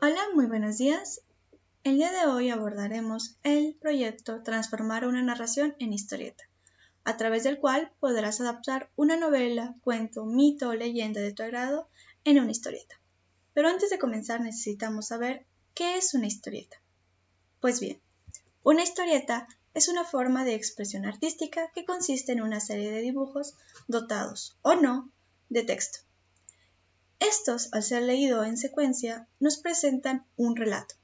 Hola, muy buenos días. El día de hoy abordaremos el proyecto Transformar una narración en historieta, a través del cual podrás adaptar una novela, cuento, mito o leyenda de tu agrado en una historieta. Pero antes de comenzar necesitamos saber qué es una historieta. Pues bien, una historieta es una forma de expresión artística que consiste en una serie de dibujos dotados, o no, de texto. Estos, al ser leídos en secuencia, nos presentan un relato.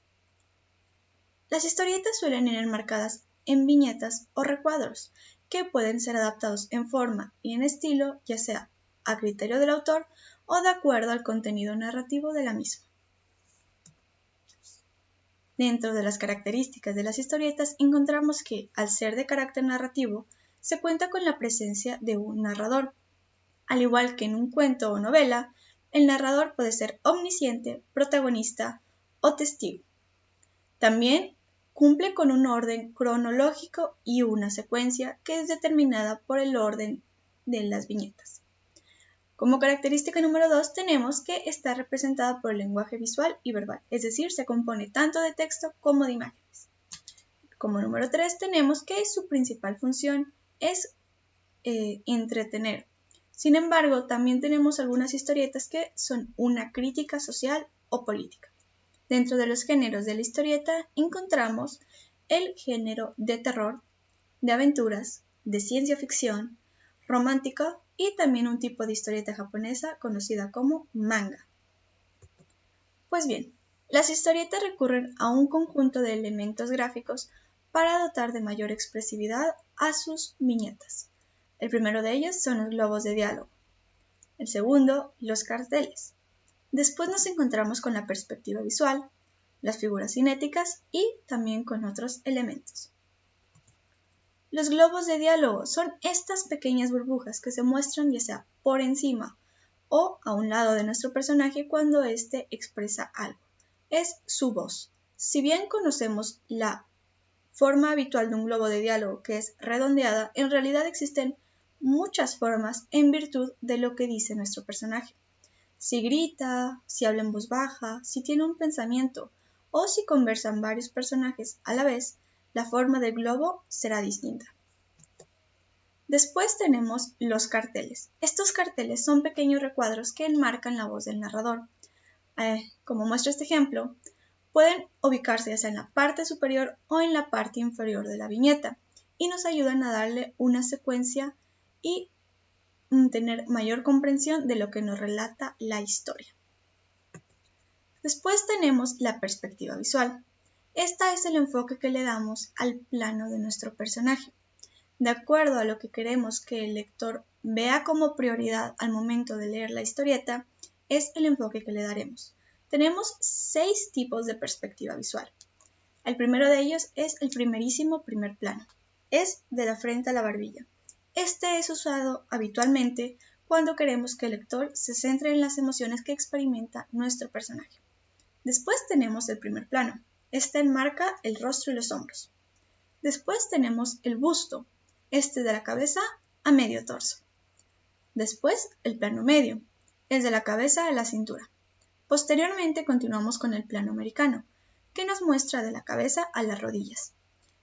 Las historietas suelen ir enmarcadas en viñetas o recuadros, que pueden ser adaptados en forma y en estilo, ya sea a criterio del autor o de acuerdo al contenido narrativo de la misma. Dentro de las características de las historietas encontramos que, al ser de carácter narrativo, se cuenta con la presencia de un narrador. Al igual que en un cuento o novela, el narrador puede ser omnisciente, protagonista o testigo. También cumple con un orden cronológico y una secuencia que es determinada por el orden de las viñetas. Como característica número 2 tenemos que está representada por el lenguaje visual y verbal, es decir, se compone tanto de texto como de imágenes. Como número 3 tenemos que su principal función es entretener. Sin embargo, también tenemos algunas historietas que son una crítica social o política. Dentro de los géneros de la historieta encontramos el género de terror, de aventuras, de ciencia ficción, romántica y también un tipo de historieta japonesa conocida como manga. Pues bien, las historietas recurren a un conjunto de elementos gráficos para dotar de mayor expresividad a sus viñetas. El primero de ellos son los globos de diálogo. El segundo, los carteles. Después nos encontramos con la perspectiva visual, las figuras cinéticas y también con otros elementos. Los globos de diálogo son estas pequeñas burbujas que se muestran ya sea por encima o a un lado de nuestro personaje cuando éste expresa algo. Es su voz. Si bien conocemos la forma habitual de un globo de diálogo que es redondeada, en realidad existen muchas formas en virtud de lo que dice nuestro personaje. Si grita, si habla en voz baja, si tiene un pensamiento o si conversan varios personajes a la vez, la forma del globo será distinta. Después tenemos los carteles. Estos carteles son pequeños recuadros que enmarcan la voz del narrador. Como muestra este ejemplo, pueden ubicarse ya sea en la parte superior o en la parte inferior de la viñeta y nos ayudan a darle una secuencia y tener mayor comprensión de lo que nos relata la historia. Después tenemos la perspectiva visual. Esta es el enfoque que le damos al plano de nuestro personaje. De acuerdo a lo que queremos que el lector vea como prioridad al momento de leer la historieta, es el enfoque que le daremos. Tenemos 6 tipos de perspectiva visual. El primero de ellos es el primerísimo primer plano. Es de la frente a la barbilla. Este es usado habitualmente cuando queremos que el lector se centre en las emociones que experimenta nuestro personaje. Después tenemos el primer plano. Este enmarca el rostro y los hombros. Después tenemos el busto. Este de la cabeza a medio torso. Después el plano medio. Es de la cabeza a la cintura. Posteriormente continuamos con el plano americano, que nos muestra de la cabeza a las rodillas.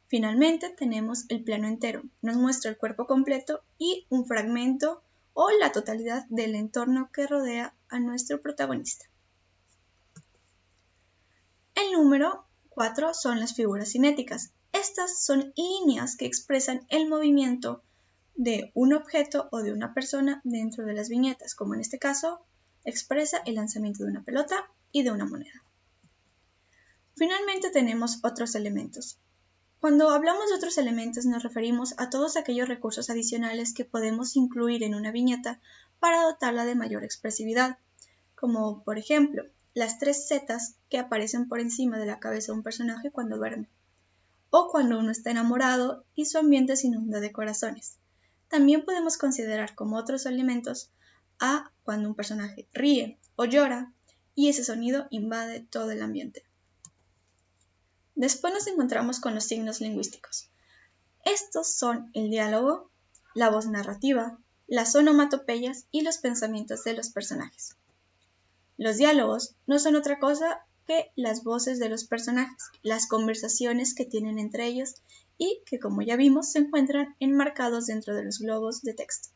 Finalmente tenemos el plano entero, nos muestra el cuerpo completo y un fragmento o la totalidad del entorno que rodea a nuestro protagonista. El número 4 son las figuras cinéticas. Estas son líneas que expresan el movimiento de un objeto o de una persona dentro de las viñetas, como en este caso expresa el lanzamiento de una pelota y de una moneda. Finalmente tenemos otros elementos. Cuando hablamos de otros elementos nos referimos a todos aquellos recursos adicionales que podemos incluir en una viñeta para dotarla de mayor expresividad, como por ejemplo las 3 setas que aparecen por encima de la cabeza de un personaje cuando duerme, o cuando uno está enamorado y su ambiente se inunda de corazones. También podemos considerar como otros elementos a cuando un personaje ríe o llora y ese sonido invade todo el ambiente. Después nos encontramos con los signos lingüísticos. Estos son el diálogo, la voz narrativa, las onomatopeyas y los pensamientos de los personajes. Los diálogos no son otra cosa que las voces de los personajes, las conversaciones que tienen entre ellos y que, como ya vimos, se encuentran enmarcados dentro de los globos de texto.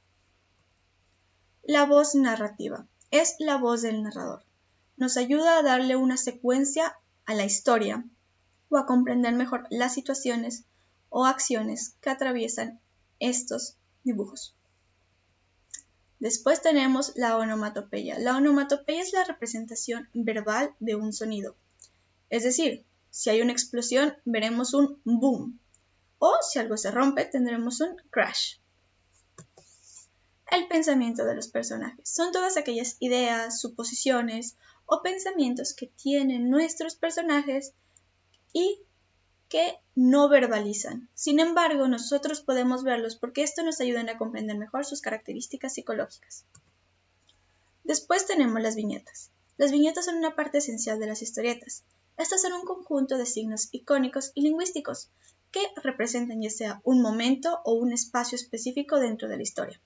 La voz narrativa es la voz del narrador. Nos ayuda a darle una secuencia a la historia o a comprender mejor las situaciones o acciones que atraviesan estos dibujos. Después tenemos la onomatopeya. La onomatopeya es la representación verbal de un sonido. Es decir, si hay una explosión, veremos un boom. O si algo se rompe, tendremos un crash. El pensamiento de los personajes. Son todas aquellas ideas, suposiciones o pensamientos que tienen nuestros personajes y que no verbalizan. Sin embargo, nosotros podemos verlos porque esto nos ayuda a comprender mejor sus características psicológicas. Después tenemos las viñetas. Las viñetas son una parte esencial de las historietas. Estas son un conjunto de signos icónicos y lingüísticos que representan ya sea un momento o un espacio específico dentro de la historia.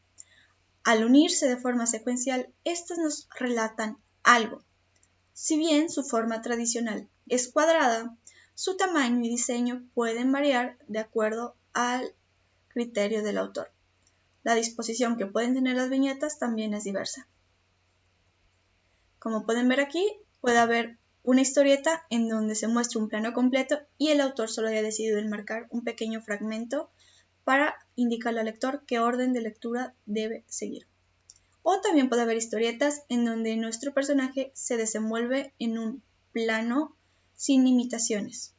Al unirse de forma secuencial, estas nos relatan algo. Si bien su forma tradicional es cuadrada, su tamaño y diseño pueden variar de acuerdo al criterio del autor. La disposición que pueden tener las viñetas también es diversa. Como pueden ver aquí, puede haber una historieta en donde se muestra un plano completo y el autor solo haya decidido enmarcar un pequeño fragmento para indicarle al lector qué orden de lectura debe seguir. O también puede haber historietas en donde nuestro personaje se desenvuelve en un plano sin limitaciones.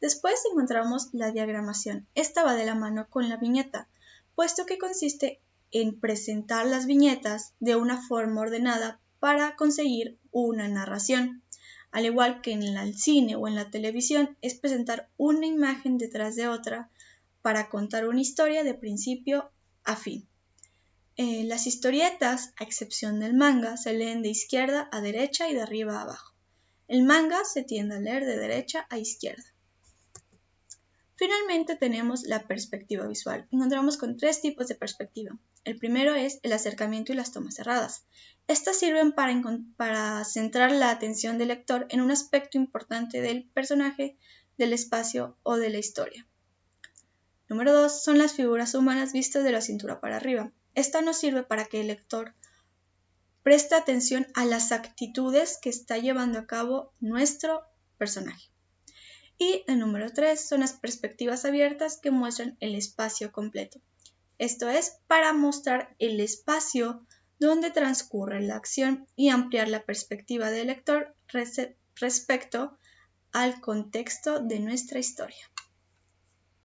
Después encontramos la diagramación. Esta va de la mano con la viñeta, puesto que consiste en presentar las viñetas de una forma ordenada para conseguir una narración. Al igual que en el cine o en la televisión, es presentar una imagen detrás de otra para contar una historia de principio a fin. Las historietas, a excepción del manga, se leen de izquierda a derecha y de arriba a abajo. El manga se tiende a leer de derecha a izquierda. Finalmente tenemos la perspectiva visual. Encontramos con tres tipos de perspectiva. El primero es el acercamiento y las tomas cerradas. Estas sirven para centrar la atención del lector en un aspecto importante del personaje, del espacio o de la historia. Número 2 son las figuras humanas vistas de la cintura para arriba. Esta nos sirve para que el lector preste atención a las actitudes que está llevando a cabo nuestro personaje. Y el número 3 son las perspectivas abiertas que muestran el espacio completo. Esto es para mostrar el espacio donde transcurre la acción y ampliar la perspectiva del lector respecto al contexto de nuestra historia.